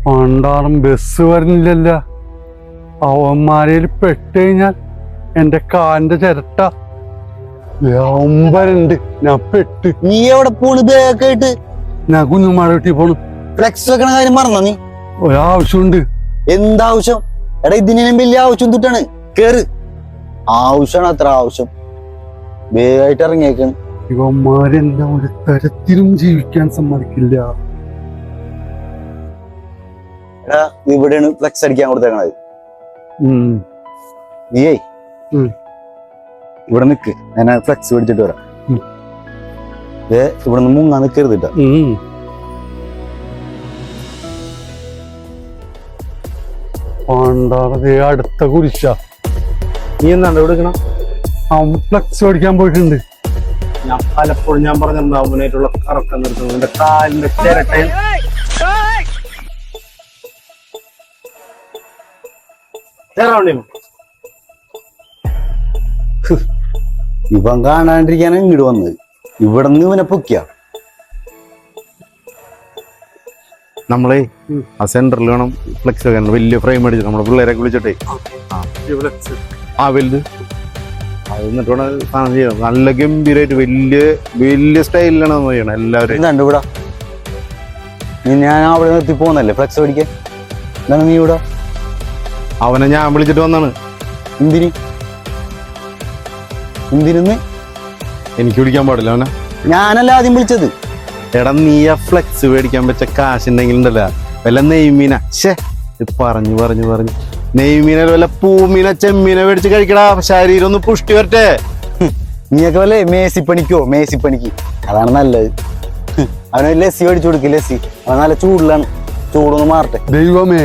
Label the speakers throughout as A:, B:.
A: പണ്ടാറും bus വരുന്നില്ലല്ല. അവന്മാരയിൽ പെട്ടുകഴിഞ്ഞാൽ എന്റെ കാലിന്റെ ചിരട്ട ഒമ്പരുണ്ട്. ഞാൻ പെട്ട്.
B: നീ എവിടെ പോണ്? ബാക്കായിട്ട്
A: ഞാൻ കുഞ്ഞുമാടെ വീട്ടിൽ പോണു.
B: ഫ്ലെക്സ് വെക്കണ കാര്യം മറന്നോ നീ?
A: ഒരാവശ്യമുണ്ട്.
B: എന്താവശ്യം? എടാ ഇതിനും വലിയ ആവശ്യം തൊട്ടാണ്. കേറ്. ആവശ്യമാണ് അത്ര ആവശ്യം. വേഗമായിട്ട് ഇറങ്ങിയേക്കാണ്.
A: ഇവന്മാരെല്ലാം ഒരു തരത്തിലും ജീവിക്കാൻ സമ്മതിക്കില്ല.
B: എടാ ഇവിടെയാണ് ഫ്ലെക്സ് അടിക്കാൻ കൊടുത്തേക്കണത്. നീയേ ഇവിടെ നിക്ക്, ഞാൻ ഫ്ലെക്സ് പിടിച്ചിട്ട് വരാം. ഇവിടെ നിന്ന് മുങ്ങാൻ നിക്കരുതിട്ട.
A: പണ്ടാറത് അടുത്ത കുരിശ.
C: നീ എന്താണ്ട് എടുക്കണം?
A: അവൻ ഫ്ലെക്സ് മേടിക്കാൻ പോയിട്ടുണ്ട്.
C: ഞാൻ പലപ്പോഴും ഞാൻ പറഞ്ഞിട്ടുണ്ട് അവനായിട്ടുള്ള കറക്കം നിർത്തുന്നു. എന്റെ കാലിന്റെ ചിരട്ടയിൽ
B: ഇവൻ കാണാണ്ടിരിക്കാനാണ് ഇങ്ങോട്ട് വന്നത്. ഇവിടെ നിന്ന് ഇവനെ പൊക്കിയ.
C: നമ്മളെ ആ സെന്ററിൽ വേണം ഫ്ലെക്സ് വെക്കാൻ. വലിയ ഫ്രെയിം അടിച്ചിട്ട് നമ്മുടെ പിള്ളേരൊക്കെ വിളിച്ചിട്ടേ ആ വലുത് അത് എന്നിട്ട് വേണം സാധനം ചെയ്യണം. നല്ല ഗംഭീരമായിട്ട് വലിയ വലിയ സ്റ്റൈലിലാണ് ചെയ്യണം എല്ലാവരും.
B: കണ്ടുവിടാ ഞാൻ അവിടെ നിർത്തി പോന്നല്ലേ ഫ്ലെക്സ് പിടിക്കാൻ. എന്താണ് നീ ഇവിടെ?
C: അവനെ ഞാൻ വിളിച്ചിട്ട് വന്നാണ്.
B: എന്തിന്? എന്തിനെന്ന്?
C: എനിക്ക് വിളിക്കാൻ പാടില്ല അവനെ.
B: ഞാനല്ല ആദ്യം വിളിച്ചത്.
C: എടാ നീ ആ ഫ്ലെക്സ് മേടിക്കാൻ വെച്ച കാശുണ്ടെങ്കിൽ ഉണ്ടല്ല വല്ല നെയ്മീന പറഞ്ഞു നെയ്മീന വല്ല പൂമീന ചെമ്മീനെ മേടിച്ച് കഴിക്കടാ. ശരീരം ഒന്ന് പുഷ്ടി വരട്ടെ.
B: നീയൊക്കെ വല്ലേ മേസിപ്പണിക്ക് അതാണ് നല്ലത്. അവന് ലസ്സി മേടിച്ചു കൊടുക്ക്. ലസ്സി അവൻ നല്ല ചൂടിലാണ്. ചൂടൊന്ന് മാറട്ടെ.
A: ദൈവമേ,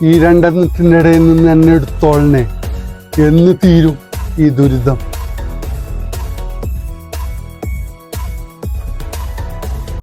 A: ഈ രണ്ടെണ്ണത്തിന്റെ ഇടയിൽ നിന്ന് എന്നെ എടുത്തോളണേ. എന്ന് തീരും ഈ ദുരിതം.